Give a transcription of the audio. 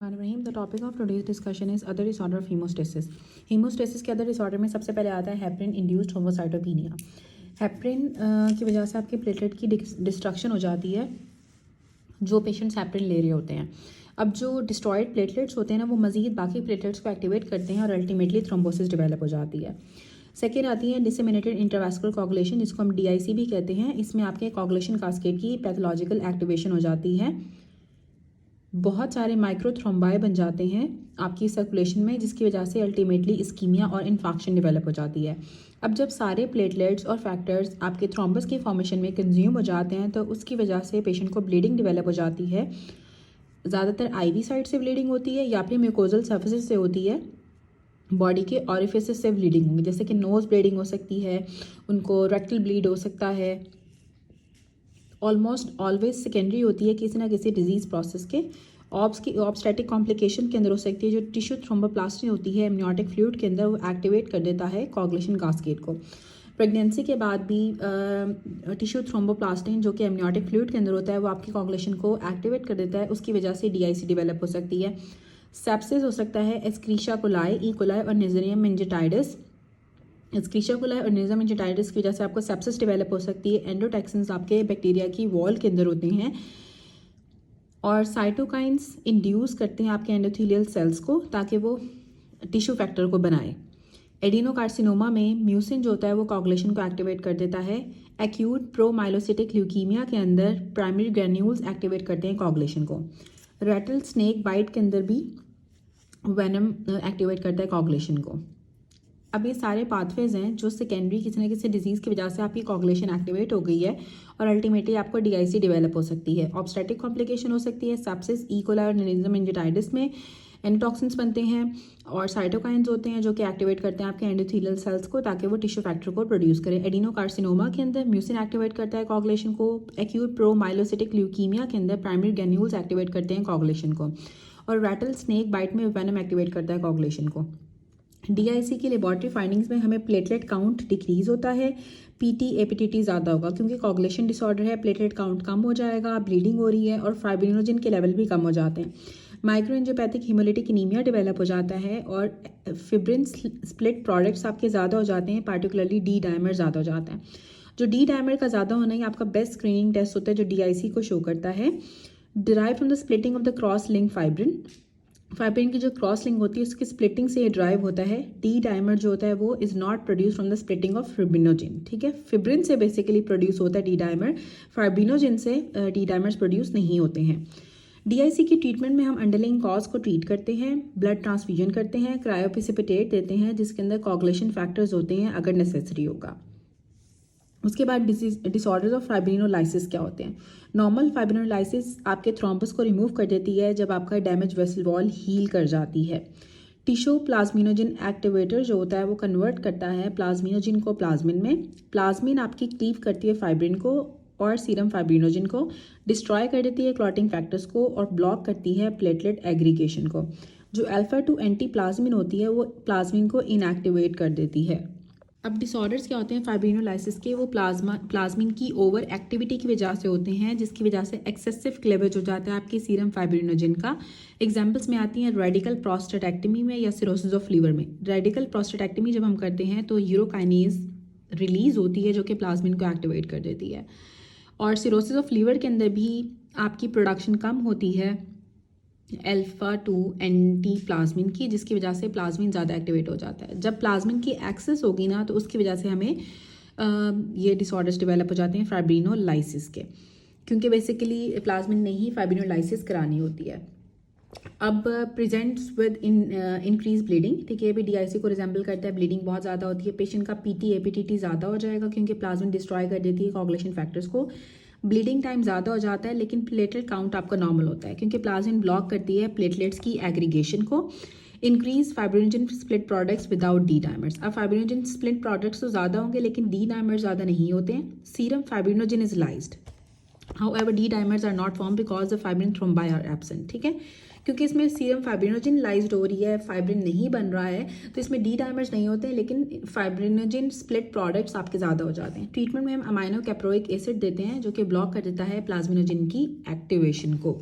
The topic of today's discussion is other disorder of haemostasis. Haemostasis के other disorder में सबसे पहले आता है हेपरिन इंड्यूस्ड थ्रोम्बोसाइटोपेनिया। हेपरिन की वजह से आपके प्लेटलेट की डिस्ट्रक्शन हो जाती है जो पेशेंट्स हेपरिन ले रहे होते हैं। अब जो डिस्ट्रॉयड प्लेटलेट्स होते हैं ना, वो मजीद बाकी प्लेटलेट्स को एक्टिवेट करते हैं और अल्टीमेटली थ्रोम्बोसिस डेवलप हो जाती है। सेकेंड आती है डिसेमिनेटेड इंटरवैस्कुलर कोगुलेशन, जिसको हम DIC भी कहते हैं। इसमें आपके कोगुलेशन कास्केड की पैथोलॉजिकल एक्टिवेशन हो जाती है। बहुत सारे माइक्रोथ्रोम्बाई बन जाते हैं आपकी सर्कुलेशन में, जिसकी वजह से अल्टीमेटली इस्कीमिया और इन्फेक्शन डेवलप हो जाती है। अब जब सारे प्लेटलेट्स और फैक्टर्स आपके थ्रोम्बस की फॉर्मेशन में कंज्यूम हो जाते हैं तो उसकी वजह से पेशेंट को ब्लीडिंग डेवलप हो जाती है। ज़्यादातर IV साइड से ब्लीडिंग होती है या फिर म्यूकोजल सर्फेसिस से होती है। बॉडी के ऑरिफिसेस से ब्लीडिंग होंगी, जैसे कि नोज़ ब्लीडिंग हो सकती है, उनको रेक्टल ब्लीड हो सकता है। ऑलमोस्ट ऑलवेज सेकेंडरी होती है किसी ना किसी डिजीज़ प्रोसेस के। ऑब्स्टेटिक कॉम्प्लिकेशन के अंदर हो सकती है। जो टिश्यू थ्रोम्बोप्लास्टी होती है एमनियोटिक फ्लूइड के अंदर, वो एक्टिवेट कर देता है कोगुलेशन कास्केड को। प्रेगनेंसी के बाद भी टिश्यू थ्रोम्बोप्लास्टिन जो कि एमनियोटिक फ्लूइड के अंदर होता है, वो आपकी कोगुलेशन को एक्टिवेट कर देता है। उसकी वजह से DIC डेवलप हो सकती है। सेप्सिस हो सकता है एस्क्रीशिया कोलाई, ई कोलाई और नेज़रियम मेनिंजाइटिस। एस्क्रीशिया कोलाई और नेज़रियम मेनिंजाइटिस की वजह से आपको सेप्सिस डेवलप हो सकती है। एंडोटॉक्सिन्स आपके बैक्टीरिया की वॉल के अंदर होते हैं और साइटोकाइंस इंड्यूस करते हैं आपके एंडोथेलियल सेल्स को, ताकि वो टिश्यू फैक्टर को बनाए। एडिनोकार्सिनोमा में म्यूसिन जो होता है वो कोगुलेशन को एक्टिवेट कर देता है। एक्यूट प्रोमाइलोसिटिक ल्यूकीमिया के अंदर प्राइमरी ग्रैन्यूल्स एक्टिवेट करते हैं कोगुलेशन को। रेटल स्नेक बाइट के अंदर भी वेनम एक्टिवेट करता है कोगुलेशन को। अब ये सारे पाथवेज हैं जो सेकेंडरी किसी न किसी डिजीज़ की वजह से आपकी कोगुलेशन एक्टिवेट हो गई है और अल्टीमेटली आपको DIC डेवलप हो सकती है। ऑब्स्टेटिक कॉम्प्लिकेशन हो सकती है सेप्सिस, ई कोलाई और नेज़रियम मेनिंजाइटिस में एंडोटॉक्सिन्स बनते हैं और साइटोकाइंस होते हैं जो कि एक्टिवेट करते हैं आपके एंडोथेलियल सेल्स को, ताकि वो टिश्यू फैक्टर को प्रोड्यूस करें। एडिनोकार्सिनोमा के अंदर म्यूसिन एक्टिवेट करता है कोगुलेशन को। एक्यूट प्रोमाइलोसिटिक ल्यूकीमिया के अंदर प्राइमरी ग्रैन्यूल्स एक्टिवेट करते हैं कोगुलेशन को। और रेटल स्नेक बाइट में वेनम एक्टिवेट करता है कोगुलेशन को। DIC की लेबॉर्ट्री फाइंडिंग्स में हमें प्लेटलेट काउंट डिक्रीज होता है, PT APTT ज़्यादा होगा क्योंकि कोगुलेशन डिसऑर्डर है। प्लेटलेट काउंट कम हो जाएगा, ब्लीडिंग हो रही है और फाइब्रिनोजन के लेवल भी कम हो जाते हैं। माइक्रोएंजियोपैथिक हीमोलिटिक एनीमिया डेवलप हो जाता है और फिब्रिन स्प्लिट प्रोडक्ट्स आपके ज़्यादा हो जाते हैं, पार्टिकुलरली D डायमर ज़्यादा हो जाता है। जो D डायमर का ज़्यादा होना ही आपका बेस्ट स्क्रीनिंग टेस्ट होता है जो DIC को शो करता है। Derive from the splitting of the cross link fibrin. Fibrin की जो क्रॉस लिंक होती है उसकी स्प्लिटिंग से ये ड्राइव होता है। D डायमर जो होता है वो is not produce from the splitting of fibrinogen. ठीक है, फिब्रिन से बेसिकली प्रोड्यूस होता है D डायमर, फाइब्रिनोजिन से D डायमर्स प्रोड्यूस नहीं होते हैं। DIC की ट्रीटमेंट में हम अंडरलाइंग कॉज को ट्रीट करते हैं, ब्लड ट्रांसफ्यूजन करते हैं, क्रायोप्रेसिपिटेट देते हैं जिसके अंदर कोगुलेशन फैक्टर्स होते हैं अगर नेसेसरी होगा। उसके बाद डिसऑर्डर्स ऑफ फाइब्रिनोलाइसिस क्या होते हैं। नॉर्मल फाइब्रिनोलाइसिस आपके थ्रोम्बस को रिमूव कर देती है जब आपका डैमेज वेसल वॉल हील कर जाती है। टिश्यू प्लाज्मिनोजिन एक्टिवेटर जो होता है वो कन्वर्ट करता है प्लाज्मिनोजिन को प्लाज्मिन में। प्लाज्मिन आपकी क्लीव करती है फाइब्रिन को और सीरम फाइब्रिनोजिन को, डिस्ट्रॉय कर देती है क्लॉटिंग फैक्टर्स को और ब्लॉक करती है प्लेटलेट एग्रीगेशन को। जो अल्फा 2 एंटी प्लाज्मिन होती है वो प्लाज्मिन को इनएक्टिवेट कर देती है। अब डिसऑर्डर्स क्या होते हैं फाइब्रिनोलाइसिस के, वो प्लाज्मिन की ओवर एक्टिविटी की वजह से होते हैं, जिसकी वजह से एक्सेसिव क्लेवेज हो जाता है आपकी सीरम फाइब्रिनोजिन का। एग्जांपल्स में आती हैं रेडिकल प्रोस्टेटेक्टमी में या सिरोसिस ऑफ लीवर में। रेडिकल प्रोस्टेटेक्टमी जब हम करते हैं तो यूरोकाइनेज रिलीज होती है जो कि प्लाज्मिन को एक्टिवेट कर देती है। और सिरोसिस ऑफ लीवर के अंदर भी आपकी प्रोडक्शन कम होती है अल्फा 2 एंटी प्लाज्मिन की, जिसकी वजह से प्लाज्मिन ज़्यादा एक्टिवेट हो जाता है। जब प्लाज्मिन की एक्सेस होगी ना तो उसकी वजह से हमें ये डिसऑर्डर्स डेवलप हो जाते हैं फाइब्रिनोलाइसिस के, क्योंकि बेसिकली प्लाज्मिन ने ही फाइब्रिनोलाइसिस करानी होती है। अब प्रेजेंट्स विद इंक्रीज ब्लीडिंग, ठीक है, ये भी DIC को रिजेंबल करता है। ब्लीडिंग बहुत ज़्यादा होती है, पेशेंट का PT APTT ज़्यादा हो जाएगा क्योंकि प्लाज्मिन डिस्ट्रॉय कर देती है कोगुलेशन फैक्टर्स को। ब्लीडिंग टाइम ज़्यादा हो जाता है लेकिन प्लेटलेट काउंट आपका नॉर्मल होता है क्योंकि प्लाज्मिन ब्लॉक करती है प्लेटलेट्स की एग्रीगेशन को। Increase fibrinogen split products without D dimers. अब फाइब्रिनोजिन स्प्लिट प्रोडक्ट्स तो ज़्यादा होंगे लेकिन D डायमर्स ज़्यादा नहीं होते हैं। Serum fibrinogen is lysed, however D dimers are not form because the fibrin thrombi are absent. ठीक है, क्योंकि इसमें सीरम फाइब्रिनोजिन लाइज्ड हो रही है, फाइब्रिन नहीं बन रहा है, तो इसमें D डायमर्स नहीं होते हैं लेकिन फाइब्रिनोजिन स्प्लिट प्रोडक्ट्स आपके ज़्यादा हो जाते हैं। ट्रीटमेंट में हम अमाइनो कैप्रोइक एसिड देते हैं जो कि ब्लॉक कर देता है प्लाज्मिनोजिन की एक्टिवेशन को।